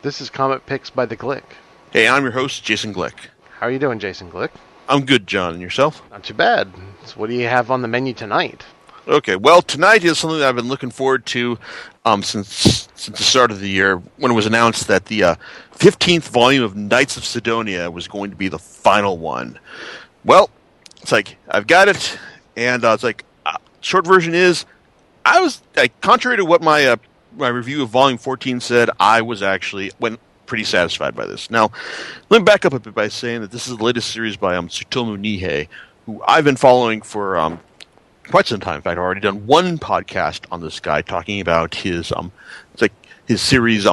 This is Comic Picks by the Glick. Hey, I'm your host, Jason Glick. How are you doing, Jason Glick? I'm good, John. And yourself? Not too bad. So what do you have on the menu tonight? Okay, well, tonight is something that I've been looking forward to since the start of the year, when it was announced that the 15th volume of Knights of Sidonia was going to be the final one. Well, it's like, I've got it, and it's like, short version is, I was, contrary to what my review of Volume 14 said, I was actually pretty satisfied by this. Now, let me back up a bit by saying that this is the latest series by Tsutomu Nihei, who I've been following for quite some time. In fact, I've already done one podcast on this guy talking about his his series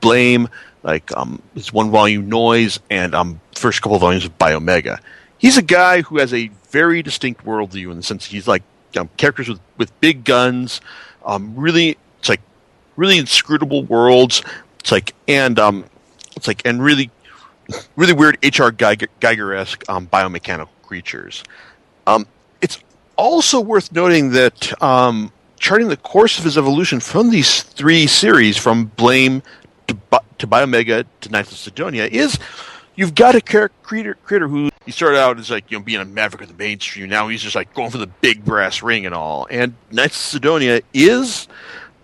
Blame, his one volume Noise, and first couple of volumes of Biomega. He's a guy who has a very distinct worldview in the sense that he's like characters with big guns, really inscrutable worlds. And really weird H.R. Geiger-esque biomechanical creatures. It's also worth noting that charting the course of his evolution from these three series, from Blame to Biomega to Knights of Sidonia, is you've got a creator who he started out as being a maverick of the mainstream. Now he's just going for the big brass ring and all. And Knights of Sidonia is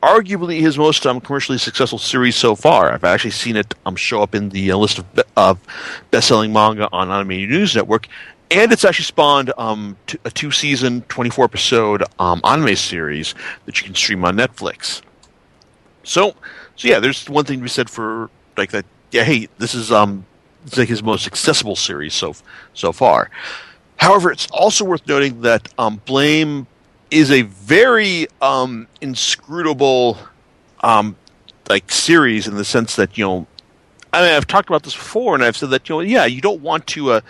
arguably his most commercially successful series so far. I've actually seen it show up in the list of best-selling manga on Anime News Network, and it's actually spawned a 2-season, 24-episode anime series that you can stream on Netflix. So yeah, there's one thing to be said for that. Yeah, hey, this is it's his most accessible series so far. However, it's also worth noting that Blame is a very inscrutable series in the sense that I've talked about this before, and I've said that you don't want to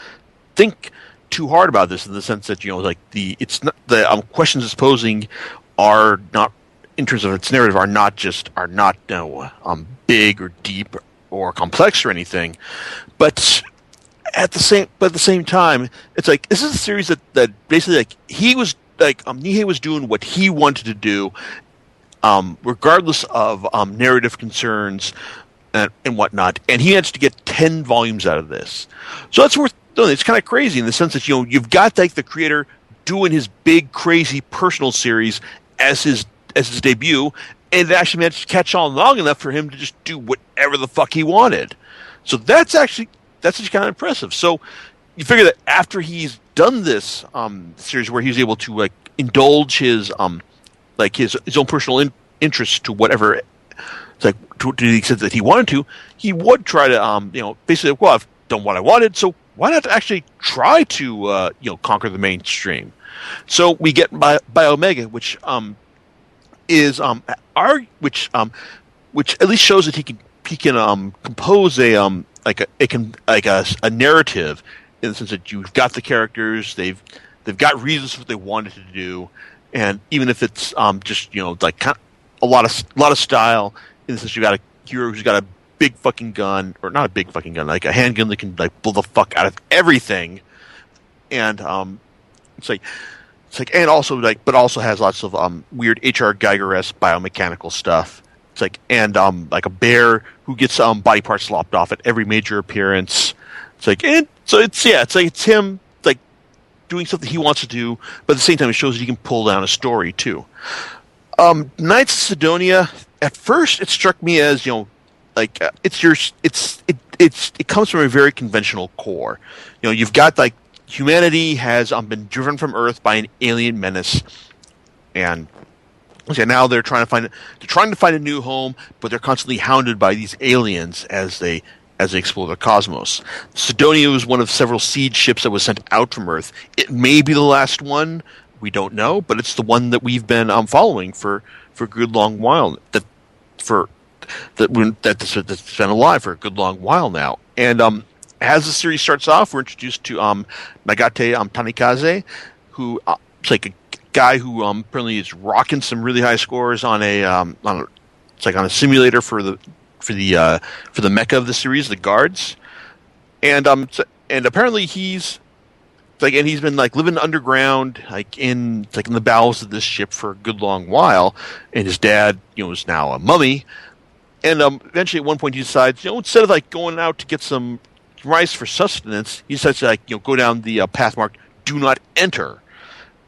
think too hard about this in the sense that the questions it's posing are not, in terms of its narrative, are not big or deep or complex or anything, but at the same time, it's this is a series that basically he was Nihei was doing what he wanted to do, regardless of narrative concerns and whatnot, and he managed to get 10 volumes out of this. So that's worth noting. It's kind of crazy in the sense that you've got the creator doing his big, crazy personal series as his debut, and it actually managed to catch on long enough for him to just do whatever the fuck he wanted. So that's actually kind of impressive. So you figure that after he's done this series where he's able to indulge his his own personal interest to whatever, to the extent that he wanted to, he would try to basically, well, I've done what I wanted, so why not actually try to conquer the mainstream? So we get Biomega, which at least shows that he can compose a narrative, in the sense that you've got the characters, they've got reasons for what they wanted to do, and even if it's just kind of a lot of style, in the sense you've got a hero who's got a big fucking gun, or not a big fucking gun, like a handgun that can blow the fuck out of everything, and and also but also has lots of weird H.R. Geiger-esque biomechanical stuff. It's a bear who gets body parts lopped off at every major appearance. It's him doing something he wants to do, but at the same time it shows that he can pull down a story too. Knights of Sidonia, at first it struck me as it comes from a very conventional core. You've got humanity has been driven from Earth by an alien menace, and now they're trying to find a new home, but they're constantly hounded by these aliens as they explore the cosmos. Sidonia was one of several siege ships that was sent out from Earth. It may be the last one, we don't know, but it's the one that we've been following for a good long while. That's been alive for a good long while now. And as the series starts off, we're introduced to Nagate Tanikaze, who is a guy who apparently is rocking some really high scores on a simulator for the mecha of the series, the guards, and apparently he's been living underground, in the bowels of this ship for a good long while, and his dad is now a mummy, And eventually, at one point, he decides, instead of like going out to get some rice for sustenance, he decides to go down the path marked "Do Not Enter,"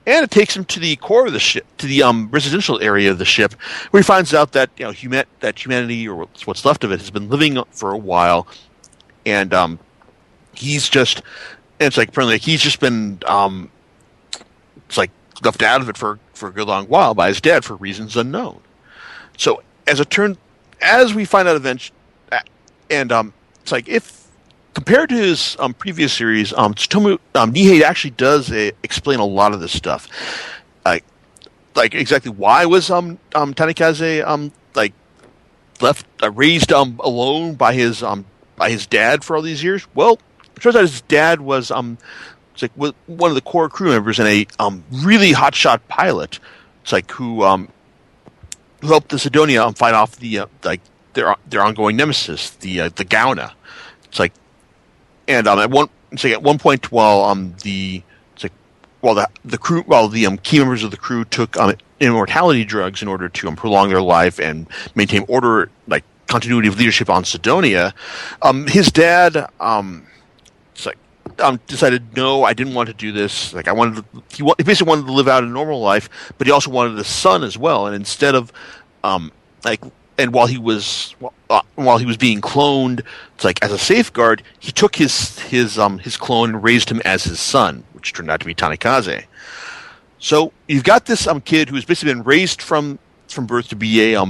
and it takes him to the core of the ship, to the residential area of the ship, where he finds out that that humanity, or what's left of it, has been living for a while, and he's just, and it's like apparently he's just been it's like left out of it for a good long while by his dad for reasons unknown. So as we find out eventually, and it's like if compared to his previous series, Tsutomu Nihei actually does explain a lot of this stuff, like exactly why was Tanikaze left raised alone by his dad for all these years. Well, it turns out his dad was it's like one of the core crew members and a really hotshot pilot. It's like who helped the Sidonia fight off the their ongoing nemesis, the Gauna. It's like, and at one point while the key members of the crew took immortality drugs in order to prolong their life and maintain order, like continuity of leadership on Sidonia, his dad decided, no, I didn't want to do this. Like he basically wanted to live out a normal life, but he also wanted a son as well. And instead of and while he was being cloned, it's like as a safeguard, he took his clone and raised him as his son, which turned out to be Tanikaze. So you've got this kid who's basically been raised from birth to be a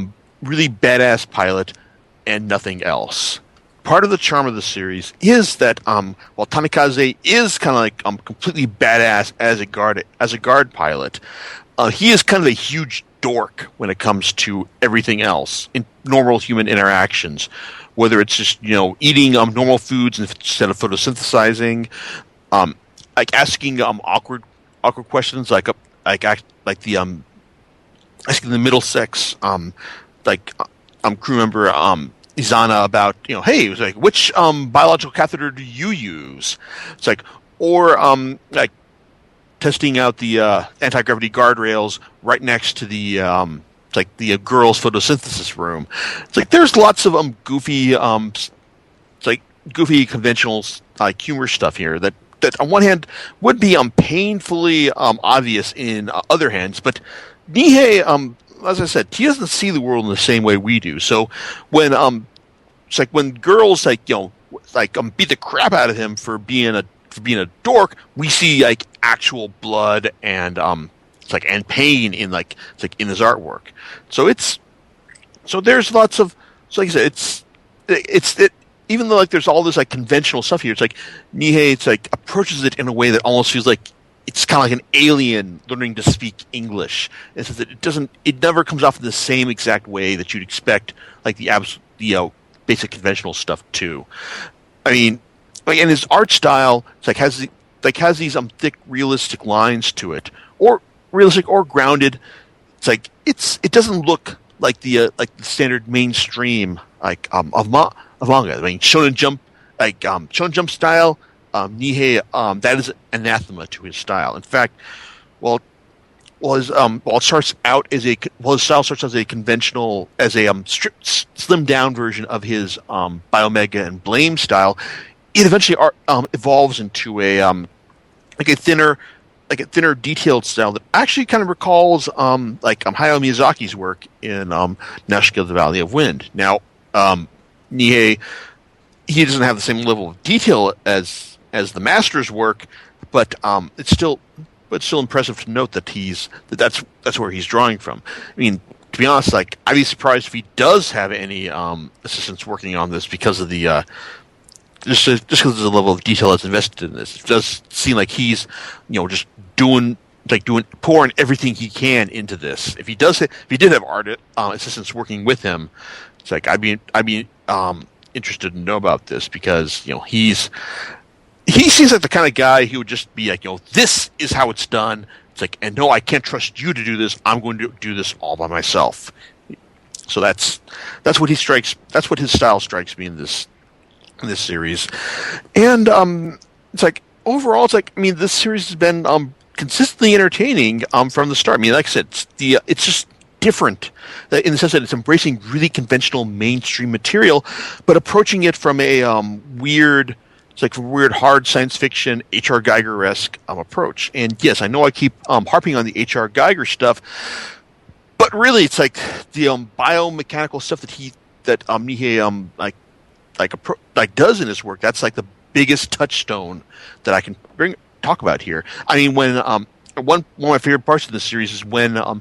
really badass pilot and nothing else. Part of the charm of the series is that while Tanikaze is kind of like completely badass as a guard pilot, he is kind of a huge dork when it comes to everything else in normal human interactions, whether it's just eating normal foods instead of photosynthesizing, like asking awkward questions like asking the Middlesex crew member Izana about hey, it was like, which biological catheter do you use? It's like, or like testing out the anti-gravity guardrails right next to the the girls' photosynthesis room. It's like there's lots of goofy conventional humor stuff here that on one hand would be painfully obvious in other hands, but Nihei, as I said, he doesn't see the world in the same way we do. So when it's like when girls beat the crap out of him for being a dork, we see like actual blood and and pain in in his artwork. So there's lots of, so like I said, it's even though there's all this conventional stuff here, it's like Nihei approaches it in a way that almost feels like it's kind of like an alien learning to speak English. It's that it never comes off in the same exact way that you'd expect the basic conventional stuff to. I mean, and his art style has these thick realistic lines to it, or realistic or grounded. It doesn't look like the standard mainstream of manga. I mean, Shonen Jump style. Nihei, that is anathema to his style. In fact, his style starts as a conventional, as a slimmed down version of his Biomega and Blame style. It eventually evolves into a thinner, detailed style that actually kind of recalls Hayao Miyazaki's work in Nausicaa: The Valley of Wind. Now, Nihei, he doesn't have the same level of detail as the master's work, but it's still impressive to note that that's where he's drawing from. I mean, to be honest, I'd be surprised if he does have any assistants working on this because of the just because of the level of detail that's invested in this. It does seem like he's just pouring everything he can into this. If he did have art assistants working with him, it's like I'd be interested to know about this, because he seems like the kind of guy who would just be like, this is how it's done. It's like, and no, I can't trust you to do this. I'm going to do this all by myself. So that's what he strikes. That's what his style strikes me in this series. And it's like overall, it's like, I mean, this series has been consistently entertaining from the start. I mean, like I said, it's just different in the sense that it's embracing really conventional mainstream material, but approaching it from a weird. It's like a weird, hard science fiction, H.R. Geiger-esque approach. And yes, I know I keep harping on the H.R. Geiger stuff, but really, it's like the biomechanical stuff that Nihei does in his work. That's like the biggest touchstone that I can talk about here. I mean, when one of my favorite parts of the series is when when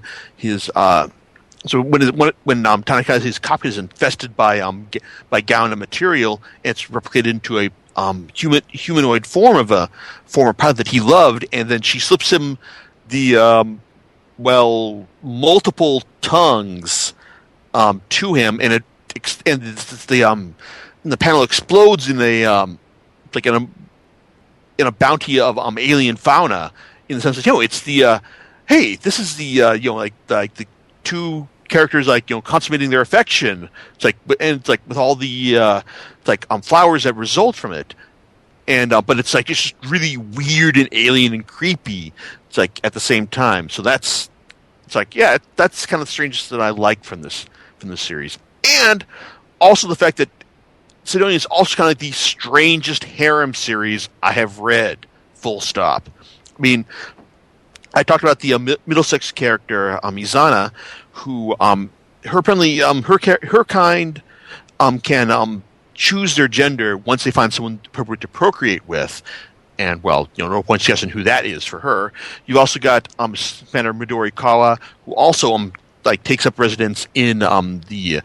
Tanikaze's copy is infested by Gaona material, it's replicated into a humanoid form of a former pilot that he loved, and then she slips him the multiple tongues to him, and the panel explodes in a bounty of alien fauna, in the sense that it's the hey, this is the the two characters consummating their affection. It's like, and it's like with all the flowers that result from it, and but it's like it's just really weird and alien and creepy. It's like at the same time. So that's kind of the strangest that I like from this series, and also the fact that Sidonia is also kind of like the strangest harem series I have read. Full stop. I mean, I talked about the Middlesex character Izana, who her kind can choose their gender once they find someone appropriate to procreate with, and no point guessing who that is for her. You've also got Commander Midori Kawa, who also takes up residence in the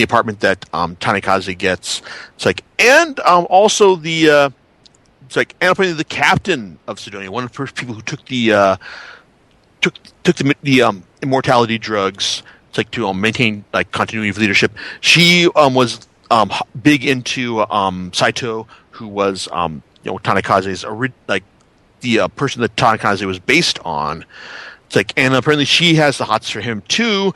apartment that Tanikaze gets. It's like, and also the apparently the captain of Sidonia, one of the first people who took the immortality drugs. It's like to maintain continuity of leadership. She was big into Saito, who was Tanikaze's the person that Tanikaze was based on. It's like, and apparently she has the hots for him too.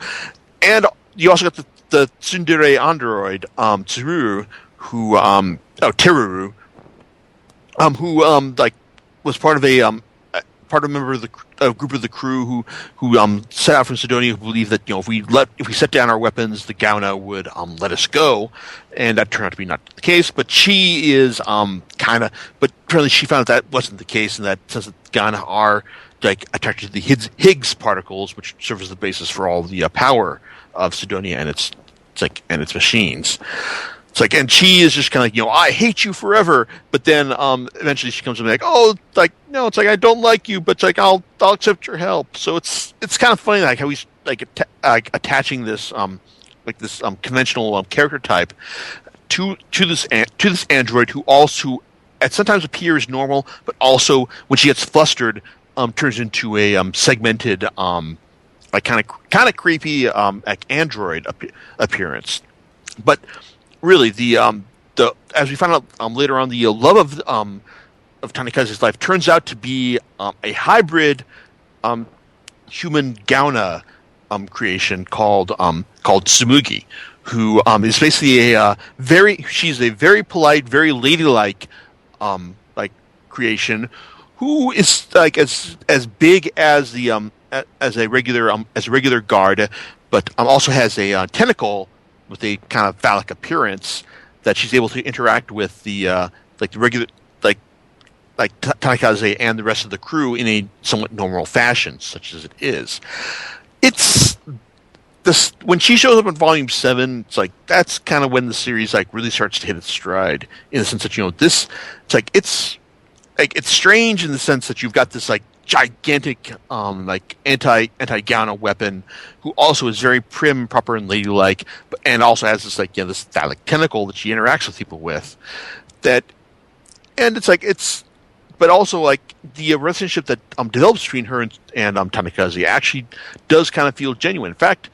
And you also got the tsundere android Teruru, who Teruru, who was part of a member of the group of the crew who set out from Sidonia, who believed that if we set down our weapons, the Gauna would let us go, and that turned out to be not the case. But she is but apparently she found that wasn't the case, and that says that Gauna are attached to the Higgs particles, which serve as the basis for all the power of Sidonia and its machines. It's like, and she is just kind of I hate you forever. But then eventually she comes to me no, it's like I don't like you, but I'll accept your help. So it's kind of funny how he's attaching this conventional character type to this android who also at sometimes appears normal, but also when she gets flustered turns into a segmented kind of creepy android appearance. But really, the as we find out later on, the love of Tanikaze's life turns out to be a hybrid human Gauna creation called Tsumugi, who is basically she's a very polite, very ladylike creation, who is as big as the as a regular guard, but also has a tentacle with a kind of phallic appearance that she's able to interact with the regular Tanikaze and the rest of the crew in a somewhat normal fashion, such as it is. It's this when she shows up in Volume 7. It's like that's kind of when the series really starts to hit its stride, in the sense that this it's strange in the sense that you've got this gigantic anti-Gauna weapon, who also is very prim, proper, and ladylike, and also has this this phallic tentacle that she interacts with people with. But also the relationship that develops between her and Tanikaze actually does kind of feel genuine. In fact,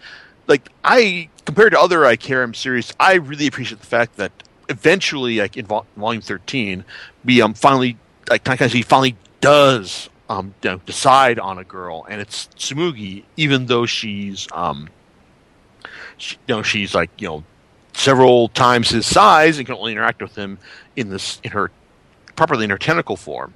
compared to other harem series, I really appreciate the fact that eventually, in Volume 13, we Tanikaze finally does decide on a girl, and it's Tsumugi, even though she's she's several times his size and can only interact with him properly in her tentacle form.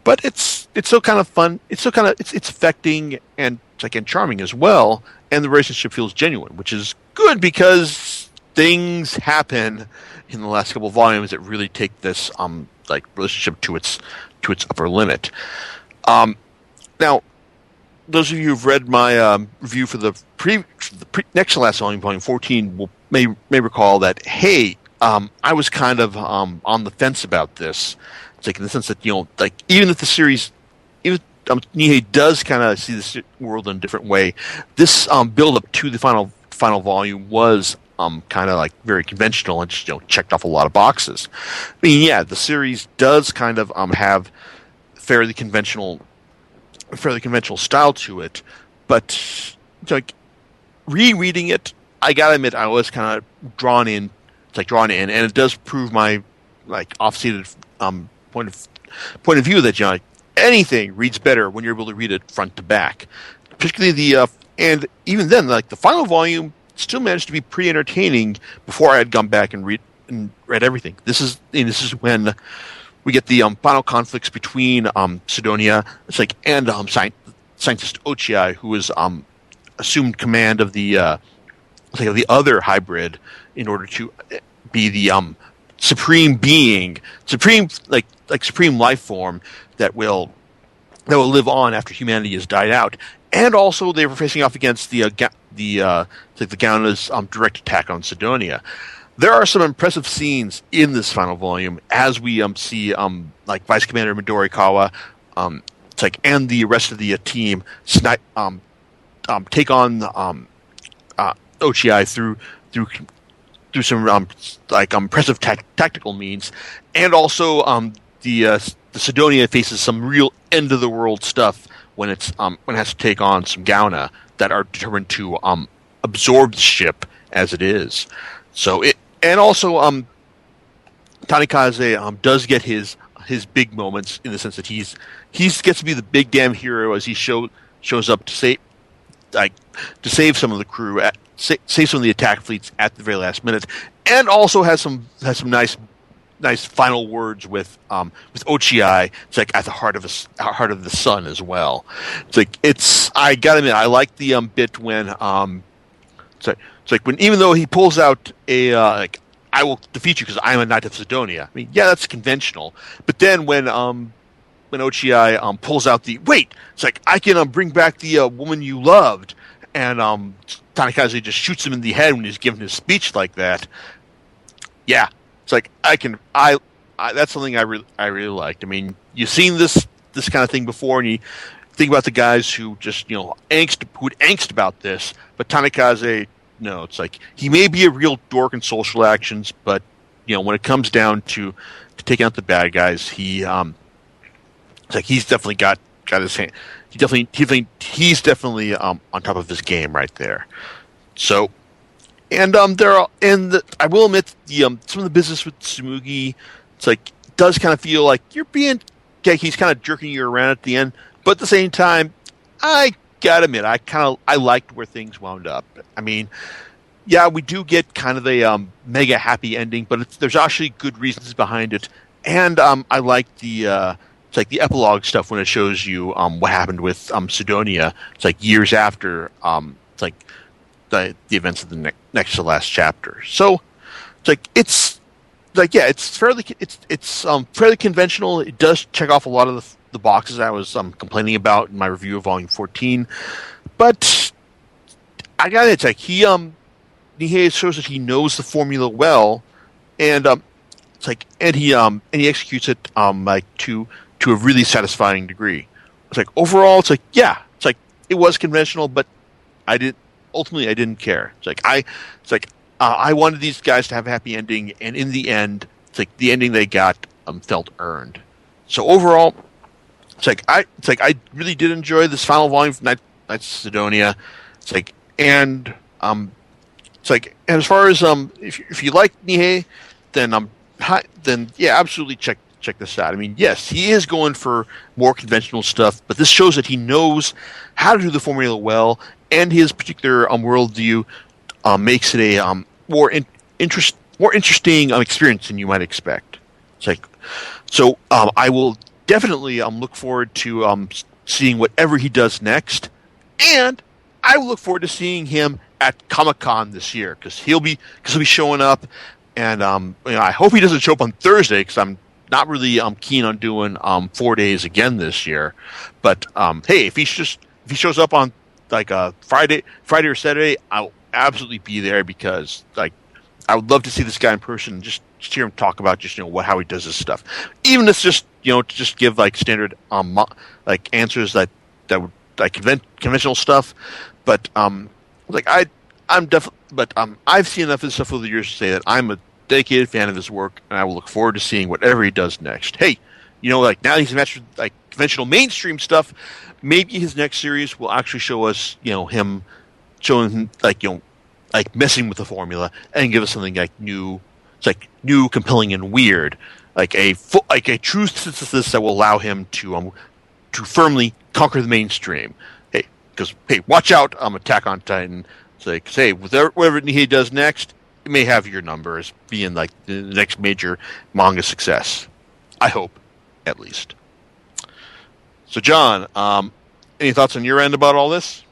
but it's so kind of fun. It's so kind of it's affecting and and charming as well, and the relationship feels genuine, which is good because things happen in the last couple of volumes that really take this relationship to its upper limit. Now, those of you who've read my review for the next to last volume, volume 14, may recall that I was kind of on the fence about this. It's in the sense that even if the series, even Nihei does kind of see this world in a different way, this build up to the final volume was kind of very conventional and just checked off a lot of boxes. I mean, yeah, the series does kind of have fairly conventional style to it, but rereading it, I gotta admit I was kind of drawn in, and it does prove my offseated point of view that anything reads better when you're able to read it front to back. Particularly and even then, the final volume still managed to be pretty entertaining before I had gone back and read everything. This is when we get the final conflicts between Sidonia, and scientist Ochi, who is assumed command of the other hybrid in order to be the supreme being, supreme life form that will live on after humanity has died out. And also, they were facing off against the Gauna's direct attack on Sidonia. There are some impressive scenes in this final volume as we see Vice Commander Midorikawa and the rest of the team take on Ochi through some impressive tactical means, and also the Sidonia faces some real end of the world stuff when it has to take on some Gauna that are determined to absorb the ship as it is. So and also Tanikaze does get his big moments in the sense that he gets to be the big damn hero as he shows up to save some of the crew, save some of the attack fleets at the very last minute, and also has some nice final words with Ochi. It's at the heart of the sun as well. I gotta admit, I like the bit when when, even though he pulls out a I will defeat you because I'm a knight of Sidonia. I mean, yeah, that's conventional. But then when Ochi pulls out the wait, it's I can bring back the woman you loved, and Tanikaze just shoots him in the head when he's giving his speech like that. Yeah, it's that's something I really liked. I mean, you've seen this kind of thing before, and you think about the guys who just angst about this, but Tanikaze. No, it's he may be a real dork in social actions, but when it comes down to taking out the bad guys, he's definitely got his hand. He's definitely on top of his game right there. So, and I will admit some of the business with Tsumugi, does kind of feel like you're being he's kind of jerking you around at the end, but at the same time, I gotta admit, I liked where things wound up. I mean, yeah, we do get kind of a mega happy ending, but there's actually good reasons behind it, and I like the the epilogue stuff when it shows you what happened with Sidonia. It's years after the events of the next to last chapter. So it's fairly conventional. It does check off a lot of the boxes I was complaining about in my review of Volume 14, but I gotta admit, Nihei shows that he knows the formula well, and and he executes it to a really satisfying degree. It's overall, it was conventional, but I didn't care. I wanted these guys to have a happy ending, and in the end, the ending they got felt earned. So overall, I really did enjoy this final volume from Knights of Sidonia. And as far as if you like Nihei, then yeah, absolutely check this out. I mean, yes, he is going for more conventional stuff, but this shows that he knows how to do the formula well, and his particular worldview makes it a more interesting experience than you might expect. So I will definitely look forward to seeing whatever he does next, and I look forward to seeing him at Comic-Con this year because he'll be showing up, and I hope he doesn't show up on Thursday because I'm not really keen on doing 4 days again this year. But hey, if he shows up on like Friday or Saturday, I'll absolutely be there because like I would love to see this guy in person and just hear him talk about just how he does this stuff. Even if it's just to just give like standard like answers that would like conventional stuff. But like I'm definitely, but I've seen enough of his stuff over the years to say that I'm a dedicated fan of his work, and I will look forward to seeing whatever he does next. Hey, like now he's mastered like conventional mainstream stuff. Maybe his next series will actually show us, him showing like messing with the formula and give us something like new. It's like new, compelling, and weird, like a true synthesis that will allow him to firmly conquer the mainstream. Hey, because watch out, Attack on Titan. It's like, hey, whatever he does next, it may have your number as being like the next major manga success. I hope, at least. So, John, any thoughts on your end about all this?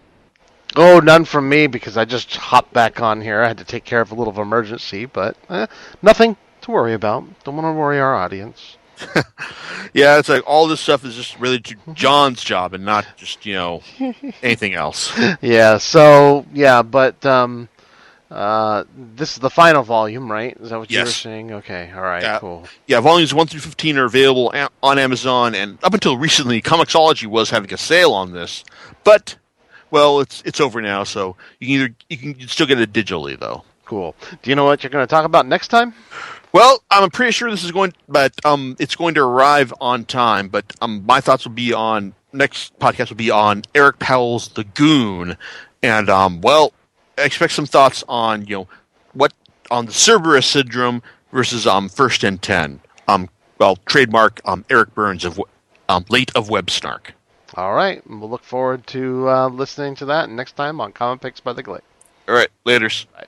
Oh, none from me because I just hopped back on here. I had to take care of a little emergency, but nothing to worry about. Don't want to worry our audience. Yeah, it's like all this stuff is just really John's job and not just, anything else. Yeah, so, yeah, but this is the final volume, right? Is that what you were saying? Okay, all right, cool. Yeah, volumes 1 through 15 are available on Amazon, and up until recently, Comixology was having a sale on this, but... well, it's over now, so you can still get it digitally though. Cool. Do you know what you're going to talk about next time? Well, I'm pretty sure this is it's going to arrive on time. But my thoughts will be on next podcast will be on Eric Powell's The Goon, and well, I expect some thoughts on what on the Cerberus syndrome versus First and 10. Well, trademark Eric Burns of late of Web Snark. All right. We'll look forward to listening to that next time on Comic Picks by the Glick. All right. Laters. Bye.